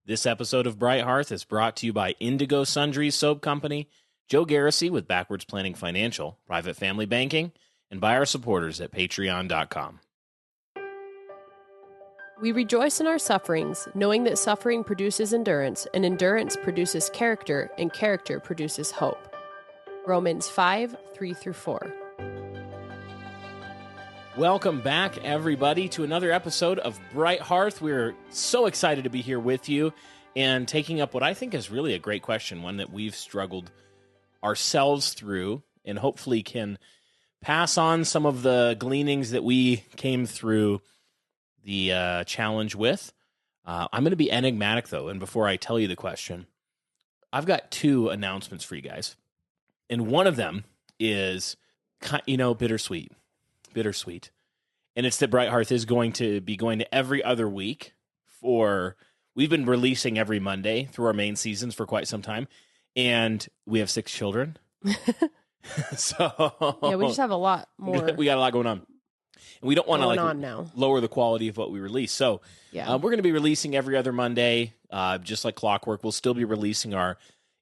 This episode of Bright Hearth is brought to you by Indigo Sundries Soap Company, Joe Garrissey with Backwards Planning Financial, Private Family Banking, and by our supporters at patreon.com. We rejoice in our sufferings, knowing that suffering produces endurance, and endurance produces character, and character produces hope. Romans 5, 3-4. Welcome back, everybody, to another episode of Bright Hearth. We're so excited to be here with you and taking up what I think is really a great question, one that we've struggled ourselves through and hopefully can pass on some of the gleanings that we came through the challenge with. I'm going to be enigmatic, though, and before I tell you the question, I've got two announcements for you guys. And one of them is, bittersweet. And it's that Bright Hearth is going to be going to every other week we've been releasing every Monday through our main seasons for quite some time. And we have 6 children. So yeah, we just have a lot more. We got a lot going on. And we don't want to lower the quality of what we release. So yeah. We're going to be releasing every other Monday, just like clockwork. We'll still be releasing our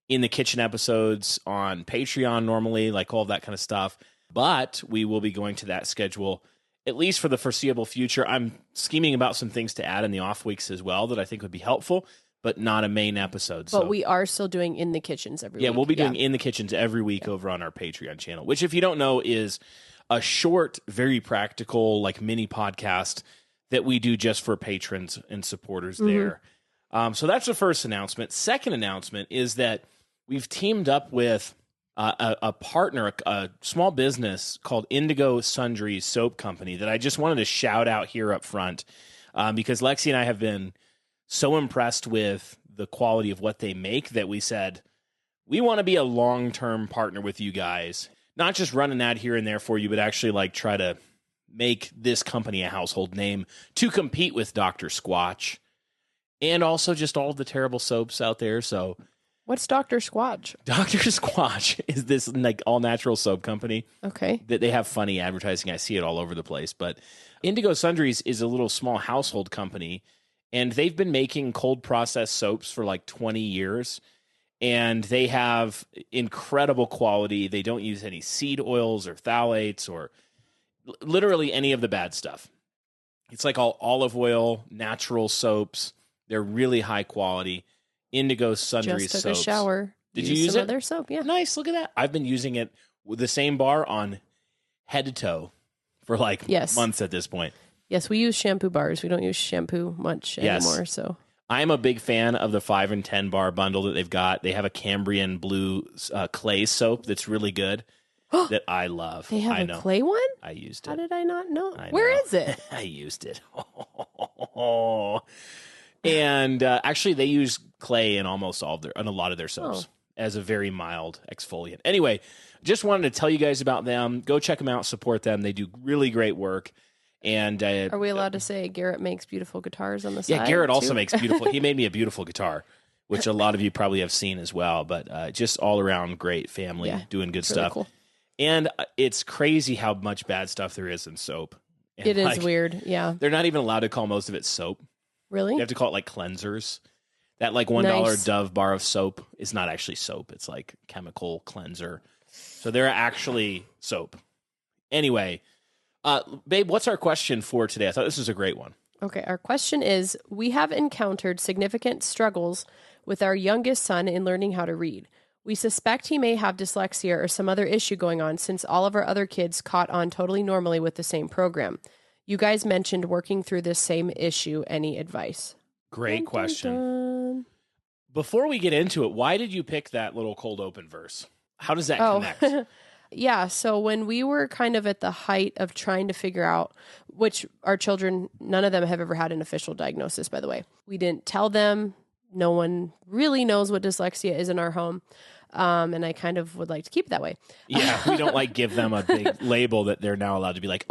In the Kitchen episodes on Patreon normally, like all that kind of stuff. But we will be going to that schedule, at least for the foreseeable future. I'm scheming about some things to add in the off weeks as well that I think would be helpful, but not a main episode. But we are still doing In the Kitchens every week. Yeah, we'll be doing In the Kitchens every week over on our Patreon channel, which, if you don't know, is a short, very practical, like mini podcast that we do just for patrons and supporters there. So that's the first announcement. Second announcement is that we've teamed up with a partner, a small business called Indigo Sundries Soap Company that I just wanted to shout out here up front because Lexi and I have been so impressed with the quality of what they make that we said, we want to be a long-term partner with you guys, not just run an ad here and there for you, but actually like try to make this company a household name to compete with Dr. Squatch and also just all the terrible soaps out there. So what's Dr. Squatch? Dr. Squatch is this like all-natural soap company. Okay. That they have funny advertising. I see it all over the place. But Indigo Sundries is a little small household company, and they've been making cold-processed soaps for like 20 years, and they have incredible quality. They don't use any seed oils or phthalates or literally any of the bad stuff. It's like all olive oil, natural soaps. They're really high quality. Indigo Sundries Just took soaps. a shower. Did you use some it? of their soap, yeah. Nice, look at that. I've been using it with the same bar on head to toe for like months at this point. Yes, we use shampoo bars. We don't use shampoo much anymore. So I'm a big fan of the 5 and 10 bar bundle that they've got. They have a Cambrian blue clay soap that's really good that I love. They have a clay one? I used it. How did I not know? Where is it? I used it. And actually, they use clay in almost all of a lot of their soaps as a very mild exfoliant. Anyway, just wanted to tell you guys about them. Go check them out, support them. They do really great work. And are we allowed to say Garrett makes beautiful guitars on the side? Yeah, Garrett also makes beautiful. He made me a beautiful guitar, which a lot of you probably have seen as well. But just all around great family, doing good stuff. Really cool. And it's crazy how much bad stuff there is in soap. And it is weird, yeah. They're not even allowed to call most of it soap. Really? You have to call it like cleansers. That like $1 Dove bar of soap is not actually soap. It's like chemical cleanser. So they're actually soap. Anyway, babe, what's our question for today? I thought this was a great one. Okay, our question is, we have encountered significant struggles with our youngest son in learning how to read. We suspect he may have dyslexia or some other issue going on since all of our other kids caught on totally normally with the same program. You guys mentioned working through this same issue. Any advice? Great question. Dun. Before we get into it, why did you pick that little cold open verse? How does that connect? Yeah, so when we were kind of at the height of trying to figure out, which our children, none of them have ever had an official diagnosis, by the way. We didn't tell them. No one really knows what dyslexia is in our home. And I kind of would like to keep it that way. Yeah, we don't like give them a big label that they're now allowed to be like,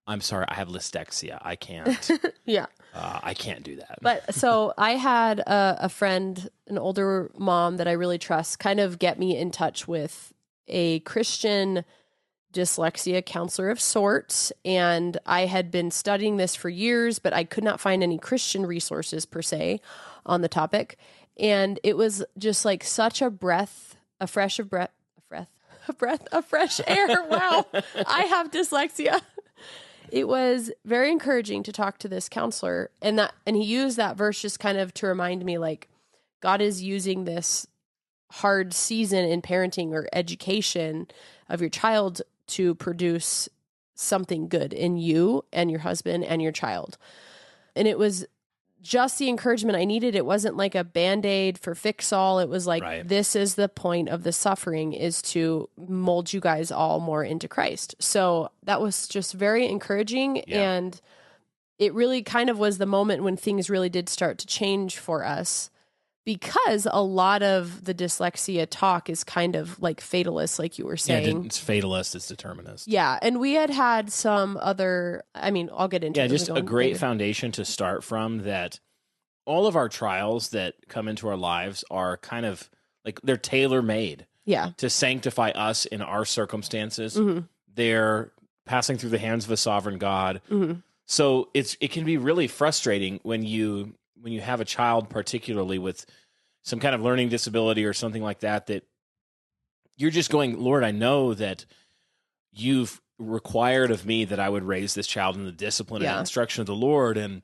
I'm sorry, I have dyslexia. I can't. Yeah. I can't do that. But so I had a friend, an older mom that I really trust, kind of get me in touch with a Christian dyslexia counselor of sorts. And I had been studying this for years, but I could not find any Christian resources per se. on the topic. And it was just like such a breath of fresh air. Wow. I have dyslexia. It was very encouraging to talk to this counselor, and he used that verse just kind of to remind me, like, God is using this hard season in parenting or education of your child to produce something good in you and your husband and your child. And it was just the encouragement I needed. It wasn't like a Band-Aid for fix all. It was like, This is the point of the suffering, is to mold you guys all more into Christ. So that was just very encouraging. Yeah. And it really kind of was the moment when things really did start to change for us, because a lot of the dyslexia talk is kind of like fatalist, like you were saying. Yeah, it's fatalist, it's determinist. Yeah, and we had some other, I mean, I'll get into it. Yeah, just a great foundation to start from, that all of our trials that come into our lives are kind of like, they're tailor-made to sanctify us in our circumstances. Mm-hmm. They're passing through the hands of a sovereign God. Mm-hmm. So it can be really frustrating when you have a child, particularly with some kind of learning disability or something like that, that you're just going, Lord, I know that you've required of me that I would raise this child in the discipline and instruction of the Lord, and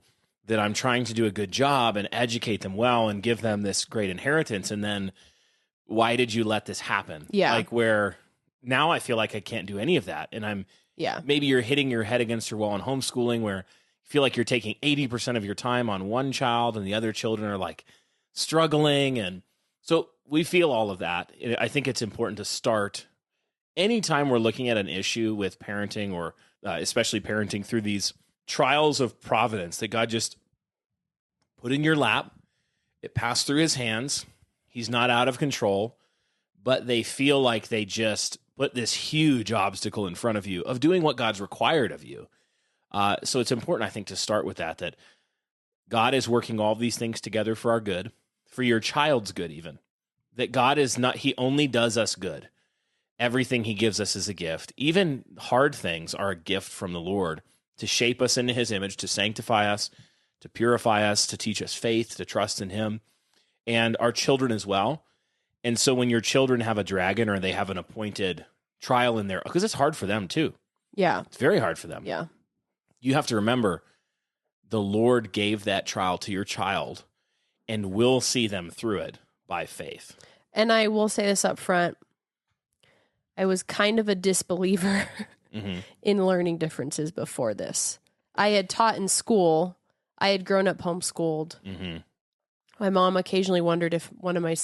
that I'm trying to do a good job and educate them well and give them this great inheritance. And then why did you let this happen? Yeah. Like, where now I feel like I can't do any of that. And maybe you're hitting your head against your wall in homeschooling, where you feel like you're taking 80% of your time on one child and the other children are like struggling. And so we feel all of that. I think it's important to start anytime we're looking at an issue with parenting, or especially parenting through these trials of providence that God just put in your lap. It passed through his hands. He's not out of control, but they feel like they just put this huge obstacle in front of you of doing what God's required of you. So it's important, I think, to start with that God is working all these things together for our good, for your child's good even. That God is not, he only does us good. Everything he gives us is a gift. Even hard things are a gift from the Lord to shape us into his image, to sanctify us, to purify us, to teach us faith, to trust in him, and our children as well. And so when your children have a dragon, or they have an appointed trial in there, because it's hard for them too. Yeah. It's very hard for them. Yeah. You have to remember, the Lord gave that trial to your child and will see them through it by faith. And I will say this up front. I was kind of a disbeliever in learning differences before this. I had taught in school. I had grown up homeschooled. Mm-hmm. My mom occasionally wondered if one of my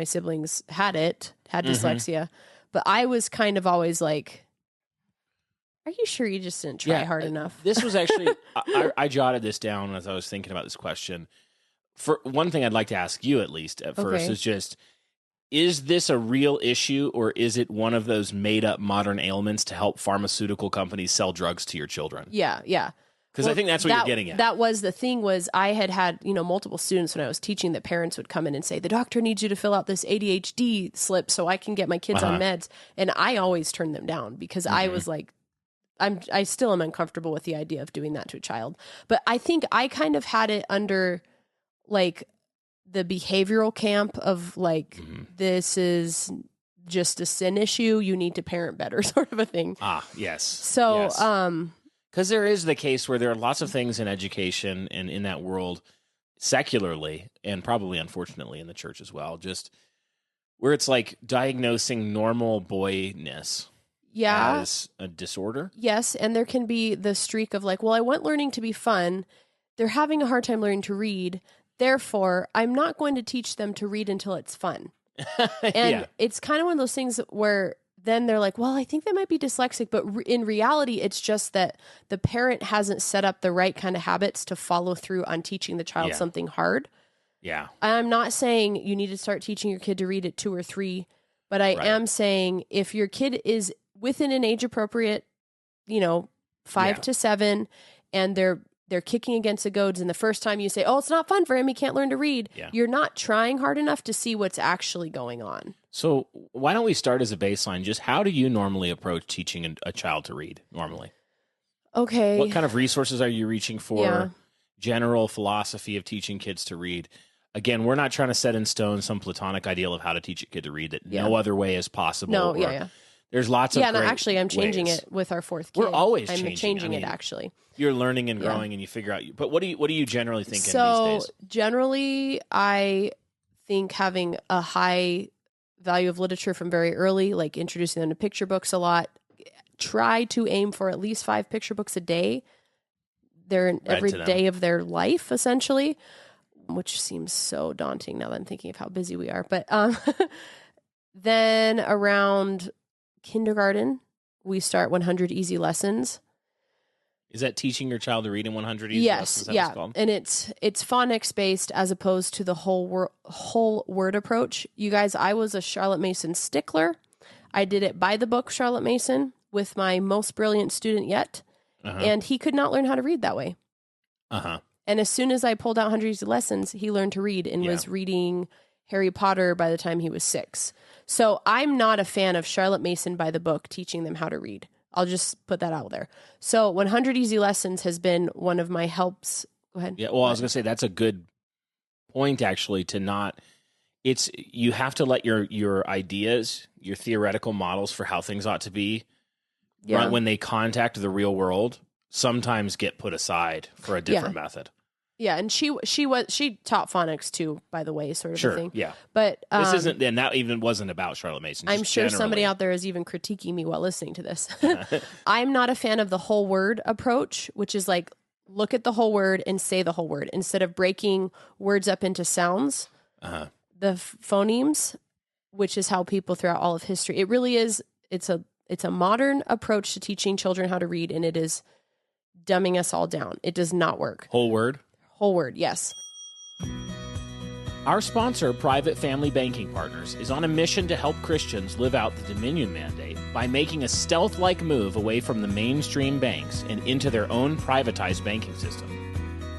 siblings had dyslexia, but I was kind of always like, are you sure you just didn't try hard enough? This was actually, I jotted this down as I was thinking about this question. For one thing I'd like to ask you, at least at first, is just, is this a real issue, or is it one of those made up modern ailments to help pharmaceutical companies sell drugs to your children? Yeah. Yeah. Because I think that's what you're getting at. That was the thing, was I had multiple students when I was teaching, that parents would come in and say, the doctor needs you to fill out this ADHD slip so I can get my kids on meds. And I always turned them down, because I was like, I still am uncomfortable with the idea of doing that to a child. But I think I kind of had it under like the behavioral camp of like, this is just a sin issue. You need to parent better, sort of a thing. Ah, yes. So, yes. Because there is the case where there are lots of things in education and in that world, secularly, and probably unfortunately in the church as well, just where it's like diagnosing normal boyness as a disorder. Yes, and there can be the streak of like, well, I want learning to be fun. They're having a hard time learning to read. Therefore, I'm not going to teach them to read until it's fun. And it's kind of one of those things where then they're like, well, I think they might be dyslexic. But in reality, it's just that the parent hasn't set up the right kind of habits to follow through on teaching the child something hard. Yeah. I'm not saying you need to start teaching your kid to read at 2 or 3, but I am saying if your kid is within an age appropriate, 5 to 7, and they're kicking against the goads, and the first time you say, oh, it's not fun for him, he can't learn to read, you're not trying hard enough to see what's actually going on. So why don't we start as a baseline? Just how do you normally approach teaching a child to read normally? Okay. What kind of resources are you reaching for? general philosophy of teaching kids to read. Again, we're not trying to set in stone some platonic ideal of how to teach a kid to read that no other way is possible. No, or there's lots of no, actually, I'm changing ways. it with our fourth kid. We're always I'm changing it, actually. You're learning and growing, and you figure out. But what do you generally think these days? Generally, I think having a high value of literature from very early, like introducing them to picture books a lot. Try to aim for at least 5 picture books a day. They're in every day of their life, essentially, which seems so daunting now that I'm thinking of how busy we are. But then around kindergarten, we start 100 easy lessons. Is that teaching your child to read in 100 easy lessons? Yes, yeah, and it's phonics based as opposed to the whole word approach. You guys, I was a Charlotte Mason stickler. I did it by the book Charlotte Mason with my most brilliant student yet, and he could not learn how to read that way. And as soon as I pulled out 100 easy lessons, he learned to read and was reading Harry Potter by the time he was 6. So I'm not a fan of Charlotte Mason by the book teaching them how to read. I'll just put that out there. So 100 easy lessons has been one of my helps. Go ahead. Yeah, well, I was going to say that's a good point, actually, to not... you have to let your ideas, your theoretical models for how things ought to be, right, when they contact the real world, sometimes get put aside for a different method. Yeah, and she taught phonics too, by the way, sort of a thing. Yeah, but this isn't, and that even wasn't about Charlotte Mason. I'm sure somebody out there is even critiquing me while listening to this. I'm not a fan of the whole word approach, which is like look at the whole word and say the whole word instead of breaking words up into sounds. The phonemes, which is how people throughout all of history. It really is. It's a modern approach to teaching children how to read, and it is dumbing us all down. It does not work. Whole word. Whole word, yes. Our sponsor, Private Family Banking Partners, is on a mission to help Christians live out the Dominion Mandate by making a stealth-like move away from the mainstream banks and into their own privatized banking system.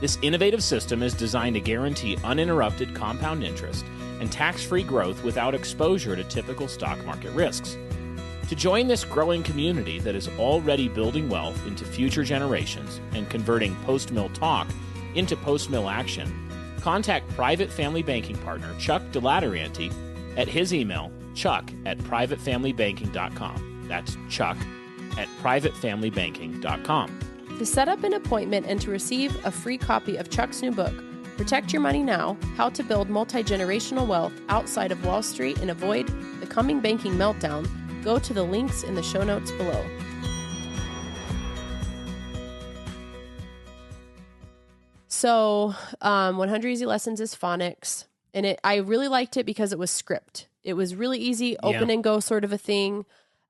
This innovative system is designed to guarantee uninterrupted compound interest and tax-free growth without exposure to typical stock market risks. To join this growing community that is already building wealth into future generations and converting post-mill talk into post-mill action, contact Private Family Banking Partner Chuck DeLateranti at his email, chuck@privatefamilybanking.com. That's chuck@privatefamilybanking.com. To set up an appointment and to receive a free copy of Chuck's new book, Protect Your Money Now, How to Build Multi-Generational Wealth Outside of Wall Street and Avoid the Coming Banking Meltdown, go to the links in the show notes below. So 100 Easy Lessons is phonics, and I really liked it because it was script. It was really easy, open and go sort of a thing.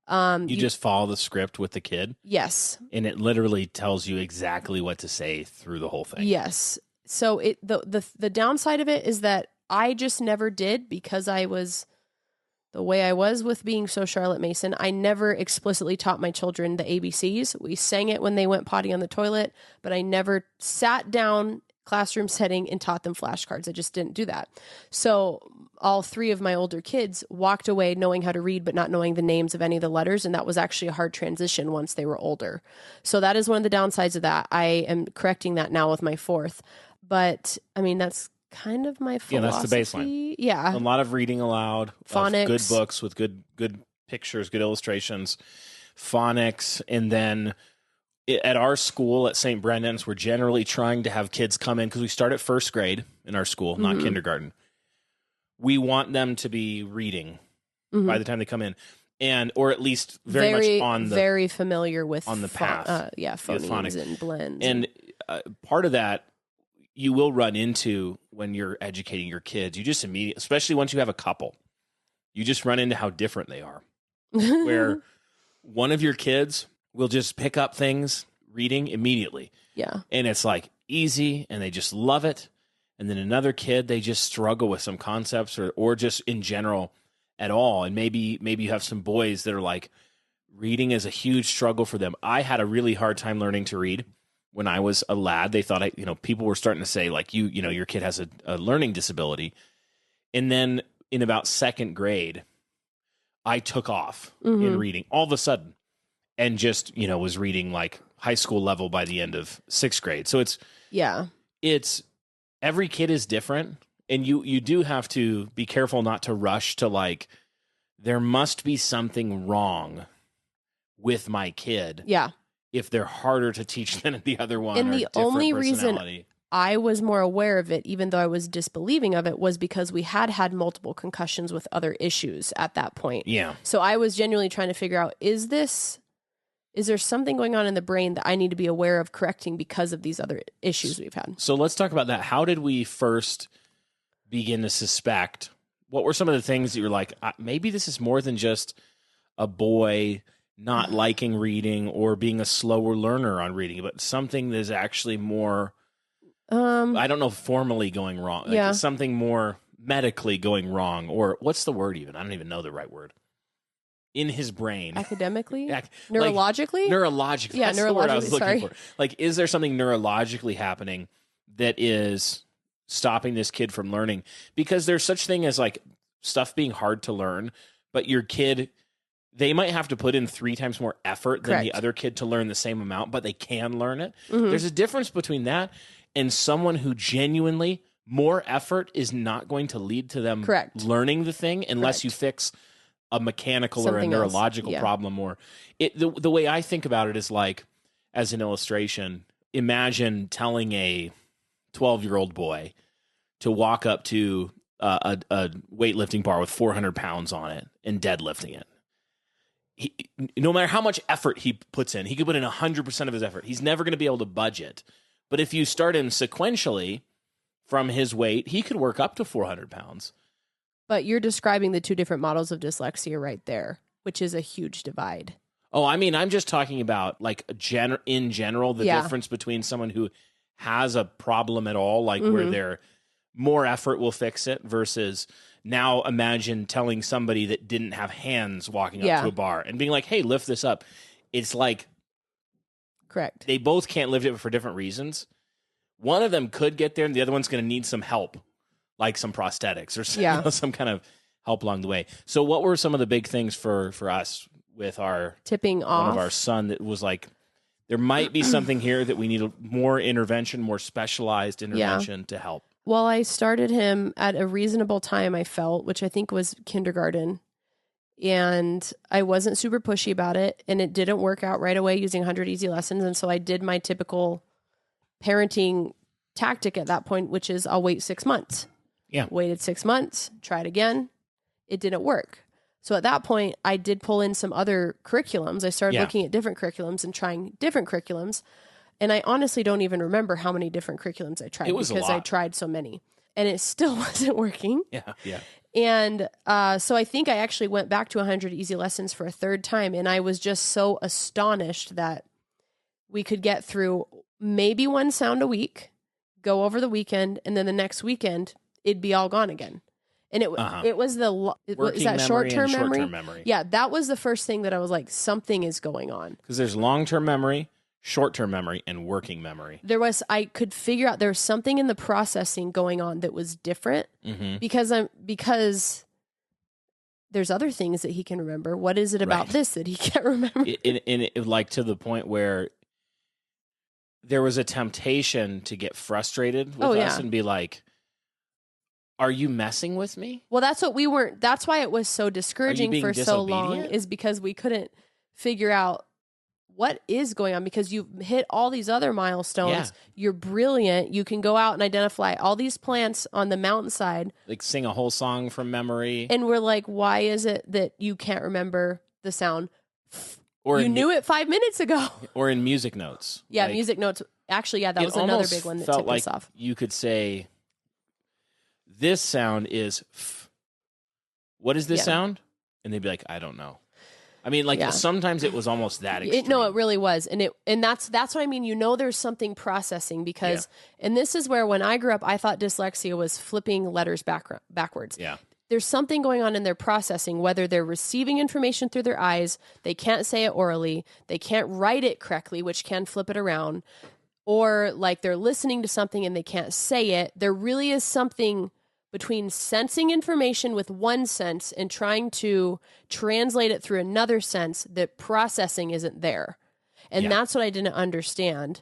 You just follow the script with the kid? Yes. And it literally tells you exactly what to say through the whole thing. Yes. So the downside of it is that I just never did because I was the way I was with being so Charlotte Mason. I never explicitly taught my children the ABCs. We sang it when they went potty on the toilet, but I never sat down classroom setting and taught them flashcards. I just didn't do that. So all 3 of my older kids walked away knowing how to read, but not knowing the names of any of the letters. And that was actually a hard transition once they were older. So that is one of the downsides of that. I am correcting that now with my 4th. But I mean, that's kind of my philosophy. Yeah, that's the baseline. Yeah. A lot of reading aloud, phonics, good books with good pictures, good illustrations, phonics, and then at our school at St. Brendan's, we're generally trying to have kids come in because we start at first grade in our school, not kindergarten. We want them to be reading by the time they come in, or at least very much on the very familiar with on the path, phonemes and blends, and part of that you will run into when you're educating your kids. You just immediately, especially once you have a couple, you just run into how different they are. Where one of your kids will just pick up things reading immediately. Yeah. And it's like easy and they just love it. And then another kid, they just struggle with some concepts or just in general at all. And maybe you have some boys that are like, reading is a huge struggle for them. I had a really hard time learning to read when I was a lad. They thought people were starting to say like, your kid has a learning disability. And then in about 2nd grade, I took off in reading all of a sudden and just, was reading like high school level by the end of 6th grade. So it's it's every kid is different, and you do have to be careful not to rush to like, there must be something wrong with my kid. Yeah. If they're harder to teach than the other one. And or the only reason personality. I was more aware of it, even though I was disbelieving of it, was because we had multiple concussions with other issues at that point. Yeah. So I was genuinely trying to figure out, is there something going on in the brain that I need to be aware of correcting because of these other issues we've had? So let's talk about that. How did we first begin to suspect? What were some of the things that you're like, maybe this is more than just a boy not liking reading or being a slower learner on reading, but something that is actually more, I don't know, formally going wrong. Like something more medically going wrong, or what's the word even? I don't even know the right word. In his brain. Academically? Neurologically? Neurologically? Yeah, that's the word I was looking for. Sorry. Like, is there something neurologically happening that is stopping this kid from learning? Because there's such thing as like stuff being hard to learn, but your kid, they might have to put in 3 times more effort than the other kid to learn the same amount, but they can learn it. Mm-hmm. There's a difference between that and someone who genuinely more effort is not going to lead to them learning the thing unless you fix a mechanical something or a neurological problem. Or the way I think about it is like, as an illustration, imagine telling a 12-year-old boy to walk up to a weightlifting bar with 400 pounds on it and deadlifting it. No matter how much effort he puts in, he could put in 100% of his effort. He's never going to be able to budget. But if you start him sequentially from his weight, he could work up to 400 pounds. But you're describing the 2 different models of dyslexia right there, which is a huge divide. Oh, I mean, I'm just talking about like in general, the difference between someone who has a problem at all, like where they're more effort will fix it, versus now imagine telling somebody that didn't have hands walking up to a bar and being like, hey, lift this up. It's like, correct. They both can't lift it for different reasons. One of them could get there and the other one's going to need some help, like some prosthetics or some kind of help along the way. So what were some of the big things for us with our tipping off one of our son that was like, there might be something here that we need more intervention, more specialized intervention to help? Well, I started him at a reasonable time, I felt, which I think was kindergarten. And I wasn't super pushy about it. And it didn't work out right away using 100 easy lessons. And so I did my typical parenting tactic at that point, which is I'll wait 6 months. Yeah. Waited 6 months, tried again. It didn't work. So at that point, I did pull in some other curriculums. I started looking at different curriculums and trying different curriculums. And I honestly don't even remember how many different curriculums I tried because I tried so many. And it still wasn't working. Yeah, yeah. And so I think I actually went back to 100 easy lessons for a third time. And I was just so astonished that we could get through maybe one sound a week, go over the weekend, and then the next weekend, it'd be all gone again. And it was is that short-term memory? Yeah, that was the first thing that I was like, something is going on. Because there's long-term memory, short-term memory, and working memory. I could figure out there was something in the processing going on that was different because there's other things that he can remember. What is it about this that he can't remember? It like to the point where there was a temptation to get frustrated with us and be like, are you messing with me? Well, that's what we weren't. That's why it was so discouraging for so long, is because we couldn't figure out what is going on, because you've hit all these other milestones. Yeah. You're brilliant. You can go out and identify all these plants on the mountainside. Like sing a whole song from memory. And we're like, why is it that you can't remember the sound? Or you knew it 5 minutes ago. Or in music notes. Yeah, like, music notes. Actually, that was another big one that tipped us off. You could say, this sound is f. What is this sound? And they'd be like, I don't know. I mean, like sometimes it was almost that extreme. No, it really was. And that's what I mean. There's something processing because, and this is where when I grew up, I thought dyslexia was flipping letters backwards. Yeah. There's something going on in their processing, whether they're receiving information through their eyes, they can't say it orally, they can't write it correctly, which can flip it around, or like they're listening to something and they can't say it. There really is something between sensing information with one sense and trying to translate it through another sense that processing isn't there. And that's what I didn't understand.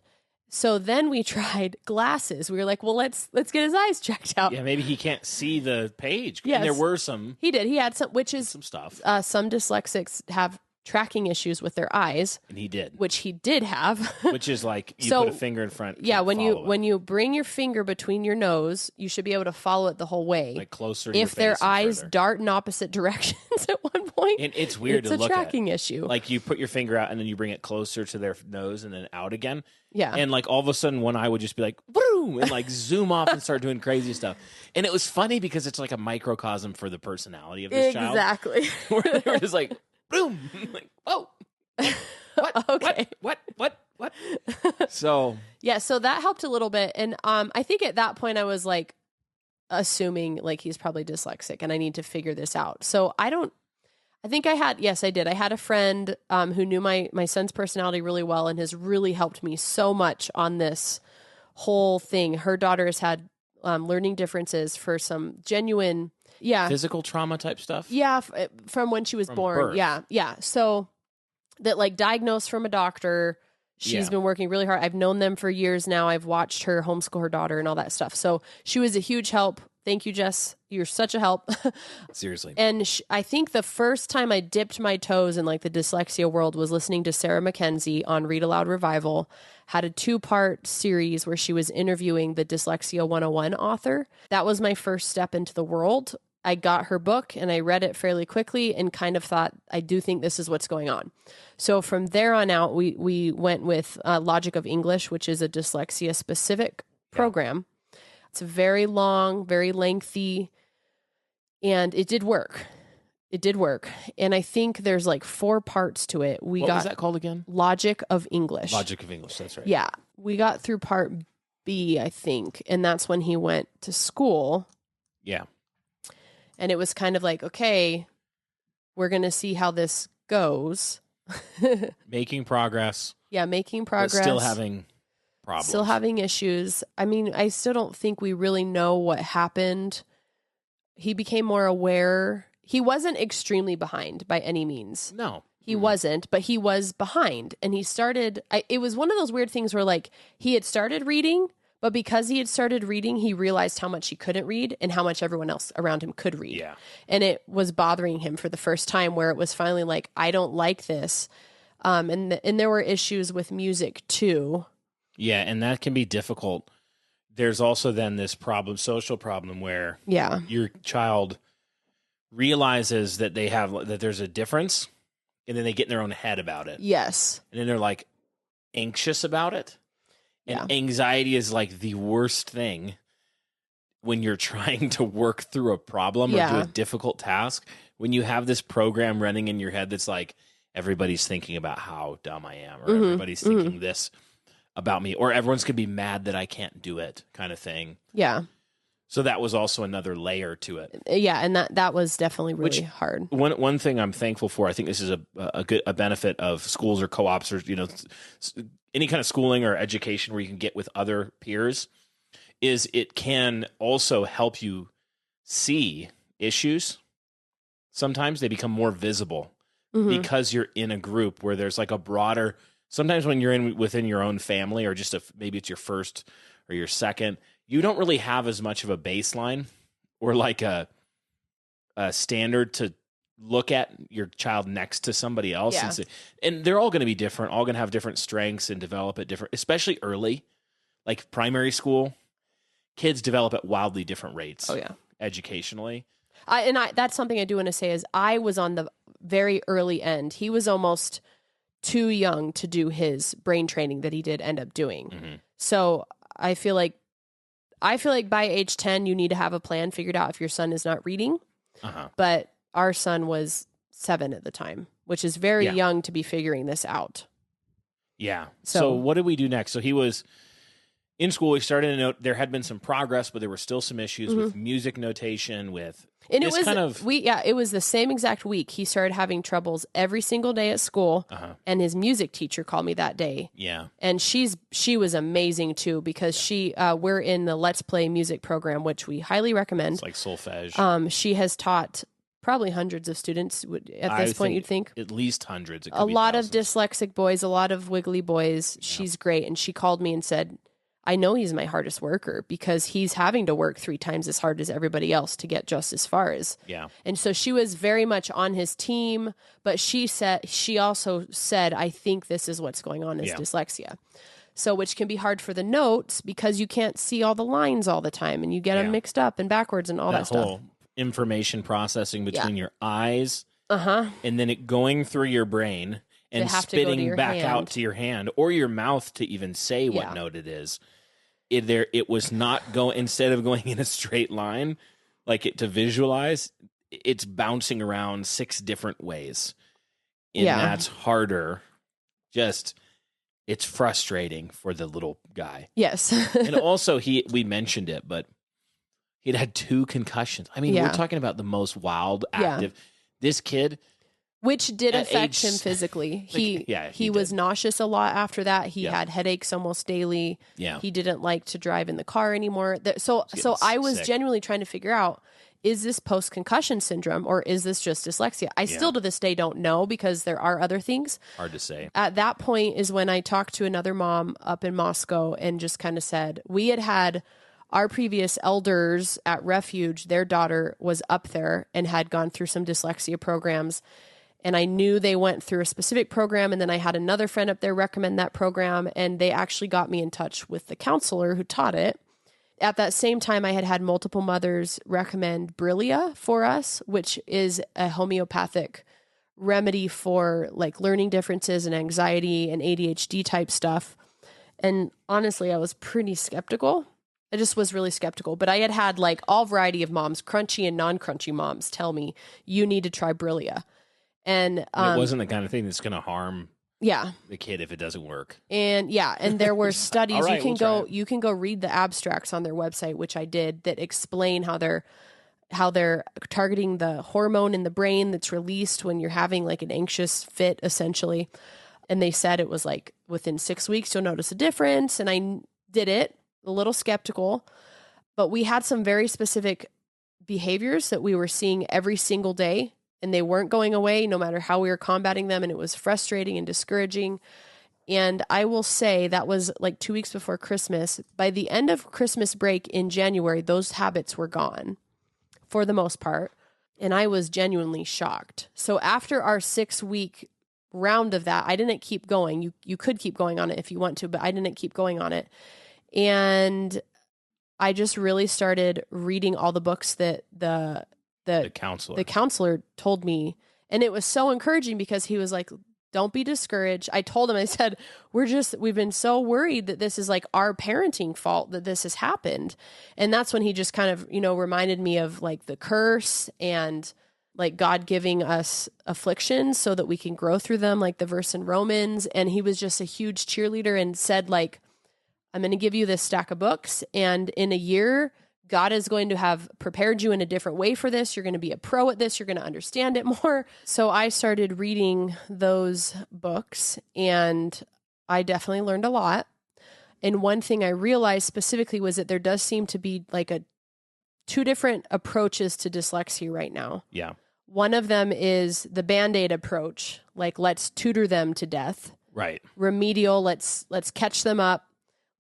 So then we tried glasses. We were like, well, let's get his eyes checked out. Yeah, maybe he can't see the page. Yes. And there were some. He did. He had some, which is some stuff. Some dyslexics have tracking issues with their eyes. And he did. Which he did have. Which is like you put a finger in front. Yeah, when you bring your finger between your nose, you should be able to follow it the whole way. Like closer. If their eyes dart in opposite directions at one point, and it's weird to look at. It's a tracking issue. Like you put your finger out and then you bring it closer to their nose and then out again. Yeah. And like all of a sudden one eye would just be like, boom, and like zoom off and start doing crazy stuff. And it was funny because it's like a microcosm for the personality of this child. Exactly. Where they were just like, boom, like, whoa. What? Okay. What? So yeah, so that helped a little bit, and I think at that point I was like assuming like he's probably dyslexic, and I need to figure this out. So I did. I had a friend who knew my son's personality really well and has really helped me so much on this whole thing. Her daughter has had learning differences for some genuine, physical trauma type stuff. Yeah, from when she was born. Birth. Yeah. So that like diagnosed from a doctor. She's been working really hard. I've known them for years now. I've watched her homeschool her daughter and all that stuff. So she was a huge help. Thank you, Jess. You're such a help. Seriously. And I think the first time I dipped my toes in like the dyslexia world was listening to Sarah Mackenzie on Read Aloud Revival. Had a 2-part series where she was interviewing the Dyslexia 101 author. That was my first step into the world. I got her book and I read it fairly quickly and kind of thought, I do think this is what's going on. So from there on out, we went with Logic of English, which is a dyslexia specific program. It's very long, very lengthy, and it did work. And I think there's like 4 parts to it. What was that called again? Logic of English. Logic of English, that's right. Yeah. We got through part B, I think, and that's when he went to school. Yeah. And it was kind of like, okay, we're going to see how this goes. Making progress. Yeah, making progress. But still having problems. Still having issues. I mean, I still don't think we really know what happened. He became more aware. He wasn't extremely behind by any means. No. He wasn't, but he was behind. And he started, it was one of those weird things where like he had started reading, but because he had started reading, he realized how much he couldn't read and how much everyone else around him could read. Yeah. And it was bothering him for the first time where it was finally like, I don't like this. And there were issues with music too. Yeah, and that can be difficult. There's also then this social problem where your child realizes that that there's a difference and then they get in their own head about it. Yes. And then they're like anxious about it. And anxiety is like the worst thing when you're trying to work through a problem or do a difficult task. When you have this program running in your head that's like, everybody's thinking about how dumb I am, or everybody's thinking this about me, or everyone's going to be mad that I can't do it kind of thing. Yeah. So that was also another layer to it. Yeah, and that was definitely really hard. One thing I'm thankful for, I think this is a benefit of schools or co-ops or any kind of schooling or education where you can get with other peers, is it can also help you see issues. Sometimes they become more visible because you're in a group where there's like a broader. Sometimes when you're within your own family or just maybe it's your first or your second, you don't really have as much of a baseline or like a standard to look at your child next to somebody else. Yeah. And they're all going to be different, all going to have different strengths and develop at different, especially early, like primary school, kids develop at wildly different rates. Oh yeah. Educationally. That's something I do want to say is I was on the very early end. He was almost too young to do his brain training that he did end up doing. So I feel like by age 10, you need to have a plan figured out if your son is not reading. But our son was 7 at the time, which is very young to be figuring this out. Yeah. So what did we do next? So he was in school. We started to note there had been some progress, but there were still some issues with music notation, and it was the same exact week. He started having troubles every single day at school, and his music teacher called me that day. Yeah. And she was amazing too, because we're in the Let's Play music program, which we highly recommend. It's like solfege. She has taught probably hundreds of students at this point, you'd think. At least hundreds. It could A be lot thousands. of dyslexic boys, a lot of wiggly boys. Yeah. She's great. And she called me and said, I know he's my hardest worker because he's having to work 3 times as hard as everybody else to get just as far as. Yeah. And so she was very much on his team, but she also said, I think this is what's going on is dyslexia. So, which can be hard for the notes because you can't see all the lines all the time and you get them mixed up and backwards and all that stuff. Whole information processing between your eyes and then it going through your brain and spitting back out to your hand or your mouth to even say what note it is. It was not going, instead of going in a straight line, like it to visualize, it's bouncing around 6 different ways. And that's harder. It's frustrating for the little guy. Yes. And also we mentioned it, but he'd had 2 concussions. I mean, we're talking about the most wild, active. This kid, which did affect him physically. He was nauseous a lot after that. He had headaches almost daily. Yeah. He didn't like to drive in the car anymore. So I was genuinely trying to figure out, is this post-concussion syndrome or is this just dyslexia? I still to this day don't know because there are other things. Hard to say. At that point is when I talked to another mom up in Moscow and just kind of said, we had our previous elders at Refuge, their daughter was up there and had gone through some dyslexia programs. And I knew they went through a specific program. And then I had another friend up there recommend that program. And they actually got me in touch with the counselor who taught it. At that same time, I had multiple mothers recommend Brilia for us, which is a homeopathic remedy for like learning differences and anxiety and ADHD type stuff. And honestly, I was pretty skeptical. I just was really skeptical. But I had like all variety of moms, crunchy and non-crunchy moms, tell me, you need to try Brilia. And it wasn't the kind of thing that's going to harm the kid if it doesn't work. And and there were studies. You can go read the abstracts on their website, which I did, that explain how they're targeting the hormone in the brain that's released when you're having like an anxious fit, essentially. And they said it was like within 6 weeks you'll notice a difference. And I did it, a little skeptical, but we had some very specific behaviors that we were seeing every single day. And they weren't going away no matter how we were combating them. And it was frustrating and discouraging. And I will say that was like 2 weeks before Christmas. By the end of Christmas break in January, those habits were gone for the most part. And I was genuinely shocked. So after our 6-week round of that, I didn't keep going. You could keep going on it if you want to, but I didn't keep going on it. And I just really started reading all the books that the counselor told me. And it was so encouraging because he was like, don't be discouraged. I told him, I said, we've been so worried that this is like our parenting fault that this has happened. And that's when he just kind of, reminded me of like the curse and like God giving us afflictions so that we can grow through them, like the verse in Romans. And he was just a huge cheerleader and said like, I'm going to give you this stack of books. And in a year, God is going to have prepared you in a different way for this. You're going to be a pro at this. You're going to understand it more. So I started reading those books and I definitely learned a lot. And one thing I realized specifically was that there does seem to be like 2 different approaches to dyslexia right now. Yeah. One of them is the Band-Aid approach. Like, let's tutor them to death. Right. Remedial. Let's catch them up.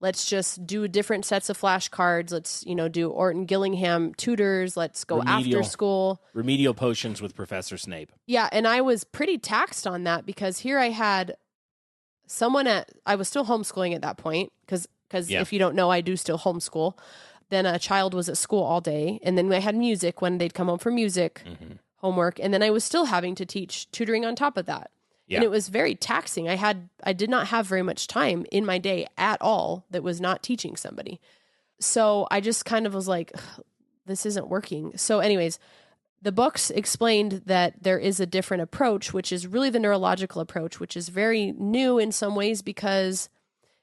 Let's just do different sets of flashcards. Let's, do Orton Gillingham tutors. Let's go after school. Remedial potions with Professor Snape. Yeah. And I was pretty taxed on that because here I had I was still homeschooling at that point because if you don't know, I do still homeschool. Then a child was at school all day. And then I had music when they'd come home from music, homework. And then I was still having to teach tutoring on top of that. Yeah. And it was very taxing. I did not have very much time in my day at all that was not teaching somebody. So I just kind of was like, this isn't working. So anyways, the books explained that there is a different approach, which is really the neurological approach, which is very new in some ways because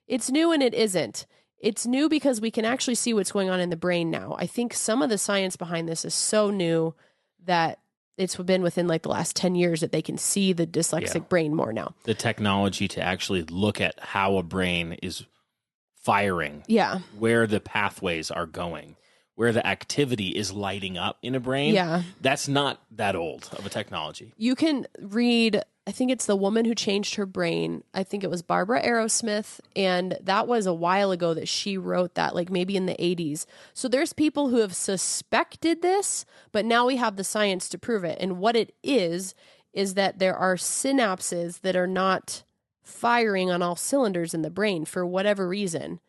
it's new and it isn't. It's new because we can actually see what's going on in the brain now. I think some of the science behind this is so new that it's been within like the last 10 years that they can see the dyslexic brain more now. The technology to actually look at how a brain is firing. Yeah. Where the pathways are going. where the activity is lighting up in a brain. Yeah. That's not that old of a technology. You can read, I think it's The Woman Who Changed Her Brain. I think it was Barbara Arrowsmith. And that was a while ago that she wrote that, like maybe in the 80s. So there's people who have suspected this, but now we have the science to prove it. And what it is that there are synapses that are not firing on all cylinders in the brain for whatever reason.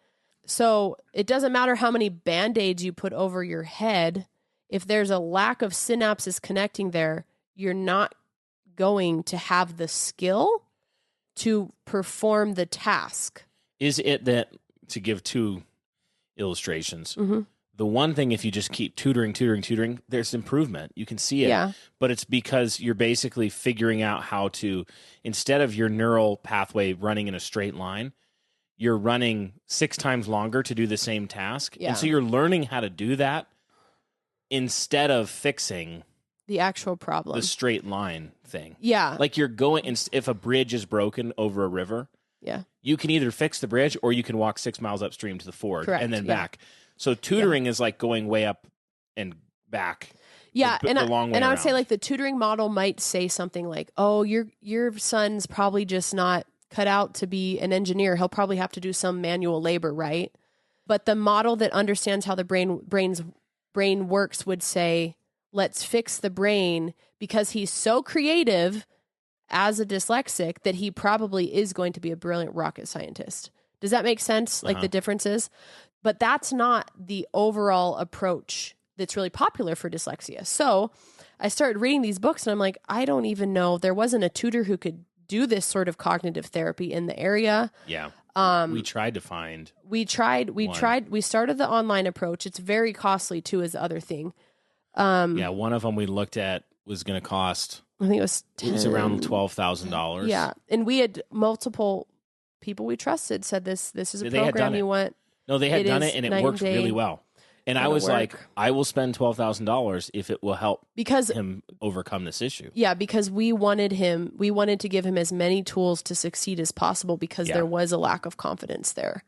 So it doesn't matter how many Band-Aids you put over your head. If there's a lack of synapses connecting there, you're not going to have the skill to perform the task. Is it that, to give two illustrations, the one thing, if you just keep tutoring, there's improvement. You can see it. Yeah. But it's because you're basically figuring out how to, instead of your neural pathway running in a straight line, you're running 6 times longer to do the same task. Yeah. And so you're learning how to do that instead of fixing the actual problem, the straight line thing. Yeah. Like you're going, if a bridge is broken over a river, yeah, you can either fix the bridge or you can walk 6 miles upstream to the ford. Correct, and then yeah. back. So tutoring is like going way up and back. Yeah, the long way I would say around. like the tutoring model might say something like, "Oh, your son's probably just not cut out to be an engineer. He'll probably have to do some manual labor, right?" But the model that understands how the brain works would say, "Let's fix the brain because he's so creative as a dyslexic that he probably is going to be a brilliant rocket scientist." Does that make sense? Like the differences? But that's not the overall approach that's really popular for dyslexia. So I started reading these books and I'm like, I don't even know. There wasn't a tutor who could do this sort of cognitive therapy in the area. Yeah. We tried to find. We started the online approach. It's very costly too, is the other thing. Yeah. One of them we looked at was going to cost, I think it was around $12,000. Yeah. And we had multiple people we trusted said this is a program you want. No, they had done is it and it night worked and day. really well. And I was like, I will spend $12,000 if it will help him overcome this issue. Yeah, because we wanted to give him as many tools to succeed as possible because there was a lack of confidence there.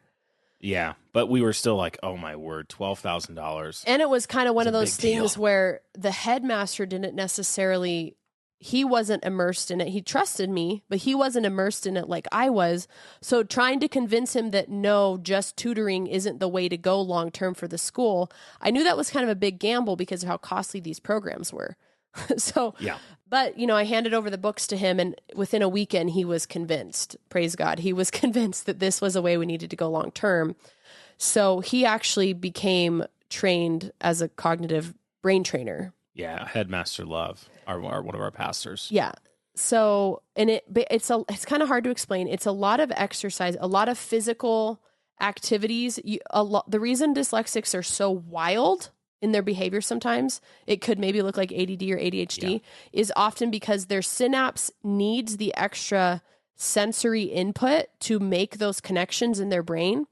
Yeah, but we were still like, oh my word, $12,000. And it was kind of one of those things deal. where the headmaster didn't necessarily, he wasn't immersed in it. He trusted me, but he wasn't immersed in it like I was. So trying to convince him that no, just tutoring isn't the way to go long term for the school, I knew that was kind of a big gamble because of how costly these programs were. So, yeah. But, I handed over the books to him and within a weekend he was convinced, praise God, he was convinced that this was a way we needed to go long term. So he actually became trained as a cognitive brain trainer. Yeah, Headmaster Love, one of our pastors. Yeah. So, and it's kind of hard to explain. It's a lot of exercise, a lot of physical activities. The reason dyslexics are so wild in their behavior sometimes, it could maybe look like ADD or ADHD, is often because their synapse needs the extra sensory input to make those connections in their brain.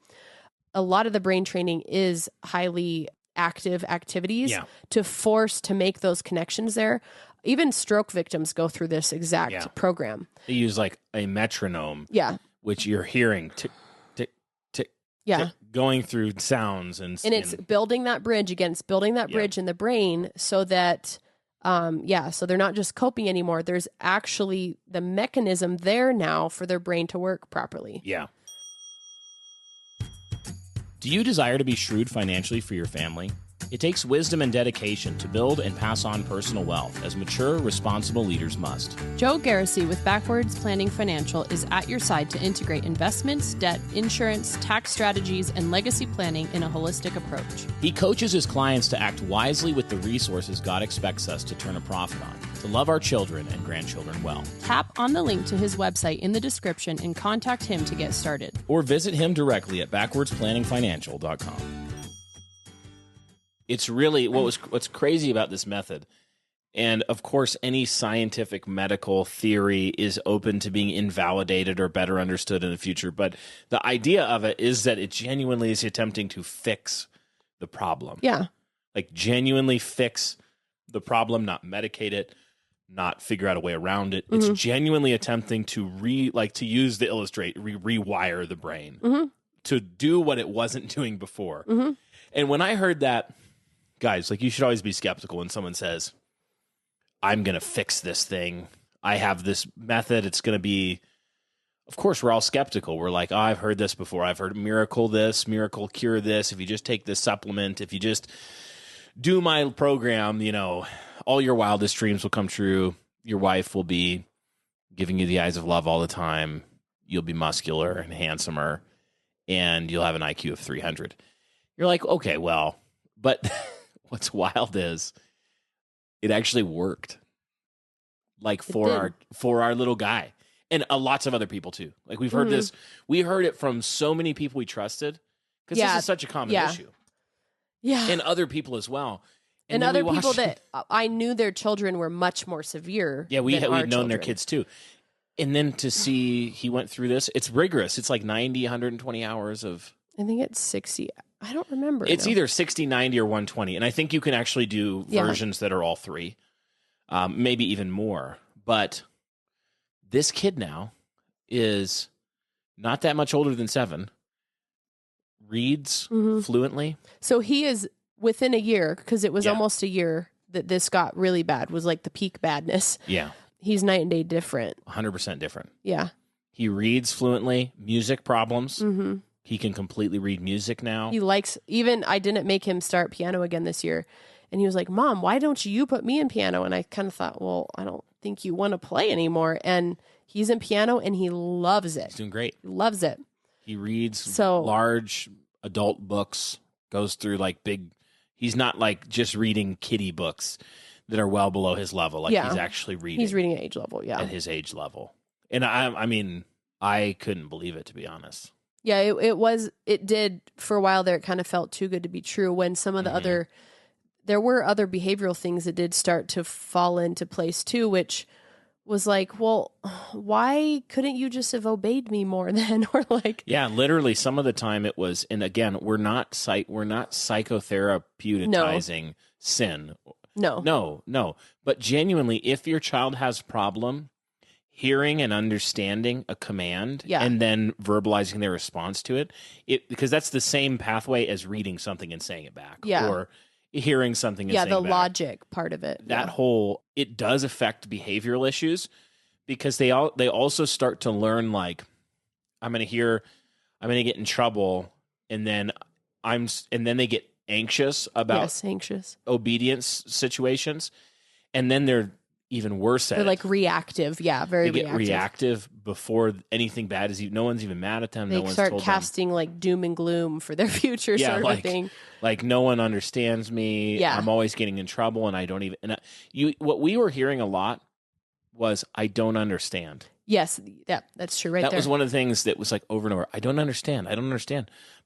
A lot of the brain training is highly active activities to make those connections there. Even stroke victims go through this exact program. They use like a metronome, which you're hearing tick, tick, tick, tick, going through sounds. And it's building that bridge again. It's building that bridge in the brain so that, so they're not just coping anymore. There's actually the mechanism there now for their brain to work properly. Yeah. Do you desire to be shrewd financially for your family? It takes wisdom and dedication to build and pass on personal wealth, as mature, responsible leaders must. Joe Garrissey with Backwards Planning Financial is at your side to integrate investments, debt, insurance, tax strategies, and legacy planning in a holistic approach. He coaches his clients to act wisely with the resources God expects us to turn a profit on, to love our children and grandchildren well. Tap on the link to his website in the description and contact him to get started. Or visit him directly at backwardspanningfinancial.com. It's really what's crazy about this method. And of course, any scientific medical theory is open to being invalidated or better understood in the future. But the idea of it is that it genuinely is attempting to fix the problem. Yeah. Like genuinely fix the problem, not medicate it, not figure out a way around it. It's genuinely attempting to rewire the brain to do what it wasn't doing before. And when I heard that, guys, like, you should always be skeptical when someone says, I'm going to fix this thing. I have this method. It's going to be, of course, we're all skeptical. We're like, oh, I've heard this before. I've heard miracle this, miracle cure this. If you just take this supplement, if you just do my program, you know, all your wildest dreams will come true. Your wife will be giving you the eyes of love all the time. You'll be muscular and handsomer, and you'll have an IQ of 300. You're like, okay, well, but what's wild is it actually worked. Like for our little guy, and lots of other people too. Like, we've heard this, we heard it from so many people we trusted, because this is such a common issue. Yeah. And other people as well. And other people that I knew their children were much more severe. Yeah, we'd known their kids too. And then to see he went through this, it's rigorous. It's like 90, 120 hours of... I think it's 60. I don't remember. It's either 60, 90, or 120. And I think you can actually do versions that are all three. Maybe even more. But this kid now is not that much older than 7. Reads fluently. So he is within a year, because it was almost a year that this got really bad, was like the peak badness. Yeah. He's night and day different. 100% different. Yeah. He reads fluently. Music problems. He can completely read music now. He likes, even I didn't make him start piano again this year. And he was like, Mom, why don't you put me in piano? And I kind of thought, well, I don't think you want to play anymore. And he's in piano and he loves it. He's doing great. He loves it. He reads large adult books, goes through like big, he's not like just reading kiddie books that are well below his level. Like he's actually reading. He's reading at age level, at his age level. And I mean, I couldn't believe it, to be honest. Yeah, it did for a while there. It kind of felt too good to be true when some of the there were other behavioral things that did start to fall into place too, which was like, well, why couldn't you just have obeyed me more then? Or like, yeah, literally some of the time it was, and again, we're not psychotherapeuticizing sin. No. But genuinely, if your child has problem hearing and understanding a command and then verbalizing their response to it, because that's the same pathway as reading something and saying it back. Or hearing something and saying the back. Logic part of it. That whole, it does affect behavioral issues, because they also start to learn, like, I'm going to get in trouble, and then they get anxious about obedience situations, and then they're even worse at They're like reactive. Yeah, very they get reactive before anything bad is. No one's even mad at them. They start casting like doom and gloom for their future, sort of thing. Like, no one understands me. Yeah. I'm always getting in trouble, and I don't even. And what we were hearing a lot was, I don't understand. Yes, that's true. That was one of the things that was like over and over. I don't understand.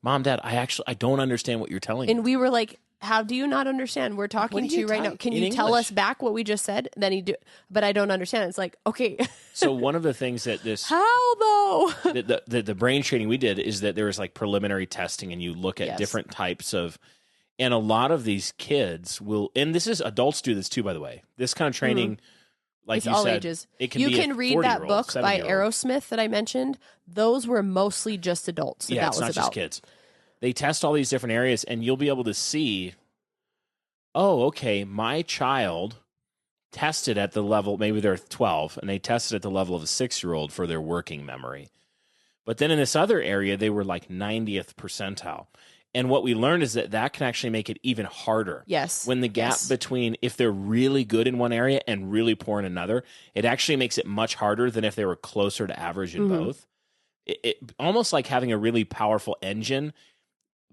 Mom, Dad, I don't understand what you're telling me. And we were like, how do you not understand? We're talking to you right now. Can you tell us back what we just said? Then but I don't understand. It's like, okay. So one of the things that how though? the brain training we did is that there was like preliminary testing, and you look at different types of, and a lot of these kids will, and this is adults do this too, by the way. This kind of training, like it's you all said, ages. It can you be can read that book by Aerosmith that I mentioned. Those were mostly just adults. That it's not just kids. They test all these different areas, and you'll be able to see, oh, okay, my child tested at the level, maybe they're 12, and they tested at the level of a 6-year-old for their working memory. But then in this other area, they were like 90th percentile. And what we learned is that can actually make it even harder. Yes. When the gap between, if they're really good in one area and really poor in another, it actually makes it much harder than if they were closer to average in both. It almost like having a really powerful engine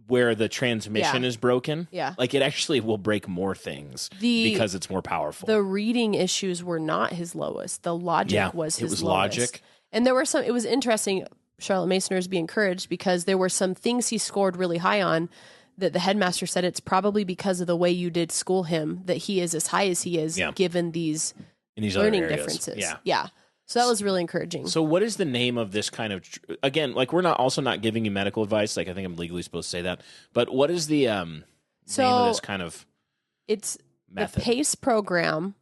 where the transmission is broken. Yeah. Like, it actually will break more things because it's more powerful. The reading issues were not his lowest. The logic was his lowest. Logic. And there were it was interesting, Charlotte Masoners, be encouraged, because there were some things he scored really high on that the headmaster said it's probably because of the way you did school him that he is as high as he is given these learning differences. Yeah. So that was really encouraging. So what is the name of this kind of, again, like, we're not giving you medical advice. Like, I think I'm legally supposed to say that. But what is the name of this kind of method? The PACE program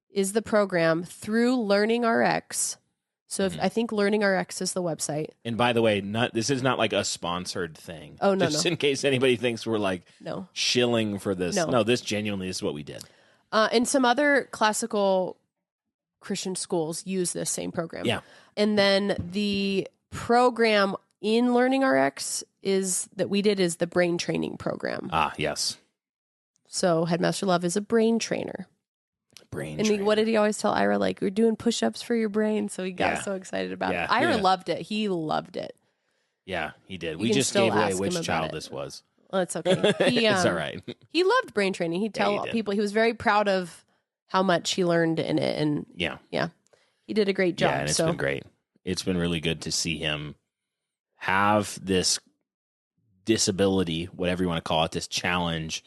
is the program through Learning RX. So I think Learning RX is the website. And by the way, this is not like a sponsored thing. Oh, no, Just in case anybody thinks we're like shilling for this. No, this genuinely is what we did. And some other classical Christian schools use this same program. Yeah. And then the program in Learning RX is the brain training program. Ah, yes. So Headmaster Love is a brain trainer. What did he always tell Ira? Like, we're doing push-ups for your brain. So he got so excited about it. Ira loved it. He loved it. Yeah, he did. We just gave away which child this was. Well, it's okay. It's all right. He loved brain training. He'd tell people. He was very proud of how much he learned in it. And yeah, he did a great job. Yeah, and it's been great. It's been really good to see him have this disability, whatever you want to call it, this challenge,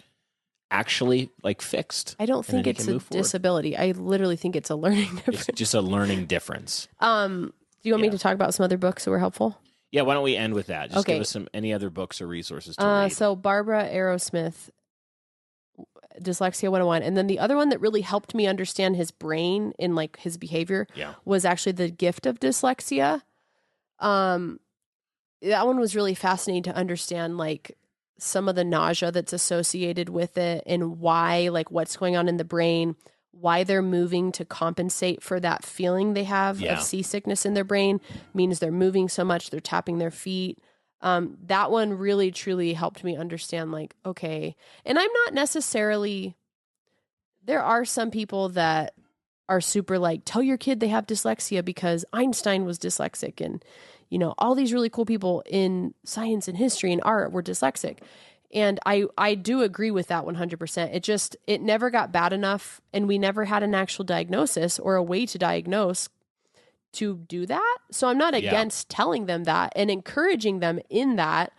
actually like fixed. I don't think it's a disability. I literally think it's a learning difference. It's just a learning difference. Do you want me to talk about some other books that were helpful? Yeah, why don't we end with that? Just give us any other books or resources to read. So Barbara Arrowsmith, Dyslexia 101. And then the other one that really helped me understand his brain and like his behavior was actually The Gift of Dyslexia. That one was really fascinating to understand like some of the nausea that's associated with it and why, like what's going on in the brain, why they're moving to compensate for that feeling they have of seasickness in their brain means they're moving so much, they're tapping their feet. That one really, truly helped me understand like, okay. And I'm not necessarily, there are some people that are super like, tell your kid they have dyslexia because Einstein was dyslexic and, you know, all these really cool people in science and history and art were dyslexic. And I do agree with that 100%. It never got bad enough and we never had an actual diagnosis or a way to diagnose to do that. So I'm not against telling them that and encouraging them in that.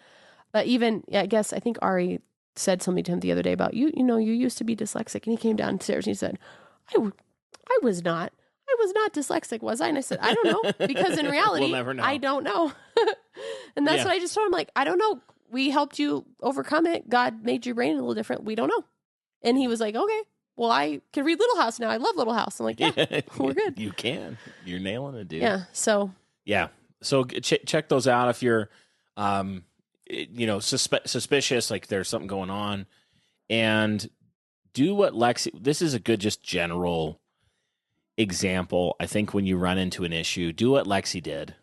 But even, I think Ari said something to him the other day about, you used to be dyslexic. And he came downstairs and he said, I was not dyslexic, was I? And I said, I don't know, because in reality, we'll never know. I don't know. And that's what I just told him. Like, I don't know. We helped you overcome it. God made your brain a little different. We don't know. And he was like, okay, well, I can read Little House now. I love Little House. I'm like, yeah, we're good. You can. You're nailing it, dude. Yeah. So. Yeah. So check those out if you're, suspicious, like there's something going on, and do what Lexy. This is a good, just general example. I think when you run into an issue, do what Lexy did.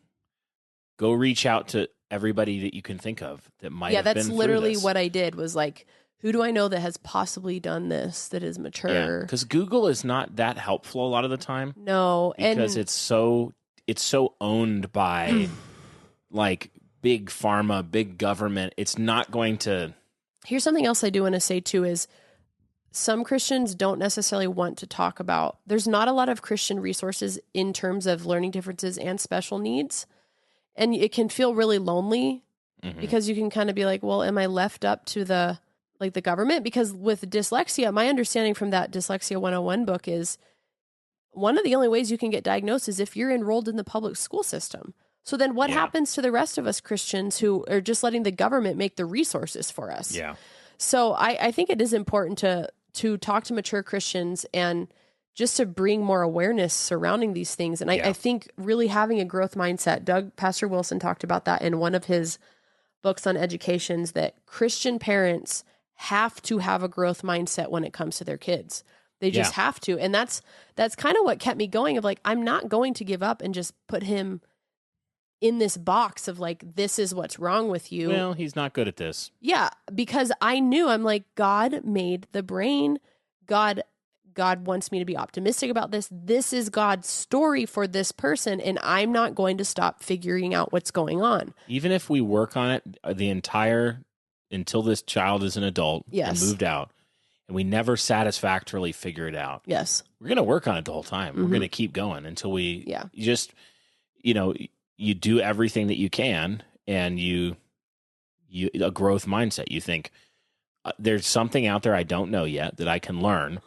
Go reach out to everybody that you can think of that might have been through this. Yeah, that's literally what I did was like, who do I know that has possibly done this that is mature? Yeah, because Google is not that helpful a lot of the time. No. Because it's so owned by like big pharma, big government. It's not going to. Here's something else I do want to say too is some Christians don't necessarily want to talk about, there's not a lot of Christian resources in terms of learning differences and special needs. And it can feel really lonely because you can kind of be like, well, am I left up to the government? Because with dyslexia, my understanding from that Dyslexia 101 book is one of the only ways you can get diagnosed is if you're enrolled in the public school system. So then what happens to the rest of us Christians who are just letting the government make the resources for us? Yeah. So I think it is important to talk to mature Christians and just to bring more awareness surrounding these things. And I think really having a growth mindset, Pastor Wilson talked about that in one of his books on educations, that Christian parents have to have a growth mindset when it comes to their kids. They just have to. And that's kind of what kept me going of like, I'm not going to give up and just put him in this box of like, this is what's wrong with you. Well, he's not good at this. Yeah. Because I'm like, God made the brain. God wants me to be optimistic about this. This is God's story for this person, and I'm not going to stop figuring out what's going on. Even if we work on it until this child is an adult and moved out, and we never satisfactorily figure it out. Yes. We're going to work on it the whole time. We're going to keep going until we you do everything that you can, and you a growth mindset. You think there's something out there I don't know yet that I can learn.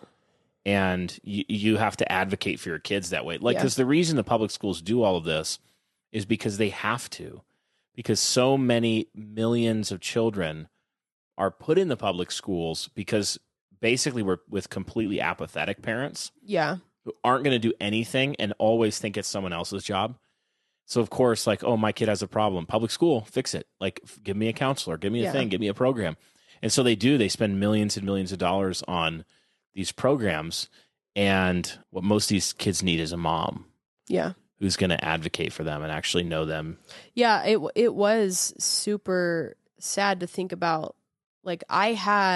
And you have to advocate for your kids that way. Like, because the reason the public schools do all of this is because they have to. Because so many millions of children are put in the public schools because basically we're with completely apathetic parents. Yeah. Who aren't going to do anything and always think it's someone else's job. So, of course, like, oh, my kid has a problem. Public school, fix it. Like, give me a counselor, give me a thing, give me a program. And so they do. They spend millions and millions of dollars on these programs. And what most of these kids need is a mom. Yeah. Who's going to advocate for them and actually know them. Yeah, it was super sad to think about. Like, I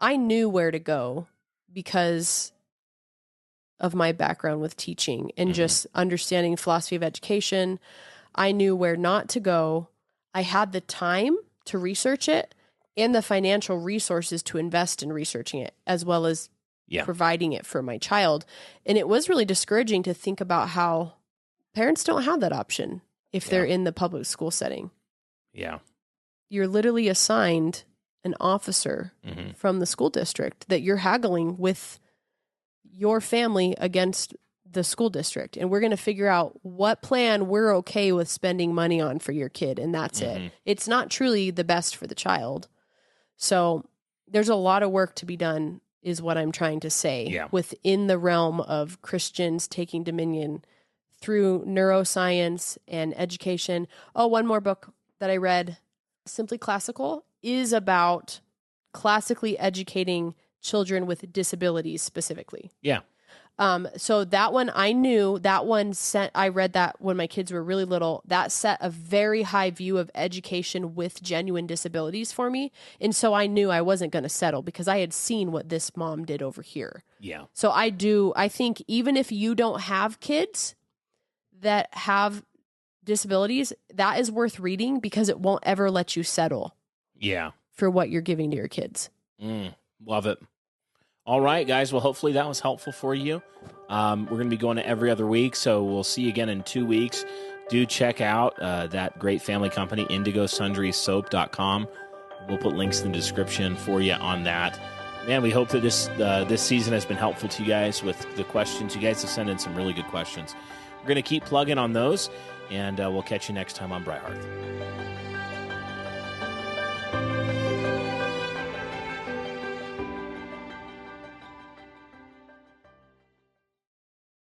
knew where to go because of my background with teaching and just understanding philosophy of education. I knew where not to go. I had the time to research it and the financial resources to invest in researching it, as well as providing it for my child. And it was really discouraging to think about how parents don't have that option if they're in the public school setting. Yeah. You're literally assigned an officer from the school district that you're haggling with your family against the school district. And we're going to figure out what plan we're okay with spending money on for your kid. And that's it. It's not truly the best for the child. So there's a lot of work to be done, is what I'm trying to say, within the realm of Christians taking dominion through neuroscience and education. Oh, one more book that I read, Simply Classical, is about classically educating children with disabilities specifically. Yeah. So that one, I knew that one I read that when my kids were really little. That set a very high view of education with genuine disabilities for me. And so I knew I wasn't going to settle because I had seen what this mom did over here. Yeah. So I think even if you don't have kids that have disabilities, that is worth reading because it won't ever let you settle. Yeah. For what you're giving to your kids. Love it. All right, guys. Well, hopefully that was helpful for you. We're going to be going to every other week, so we'll see you again in 2 weeks. Do check out that great family company, IndigoSundrySoap.com. We'll put links in the description for you on that. Man, we hope that this season has been helpful to you guys with the questions. You guys have sent in some really good questions. We're going to keep plugging on those, and we'll catch you next time on Bright Hearth.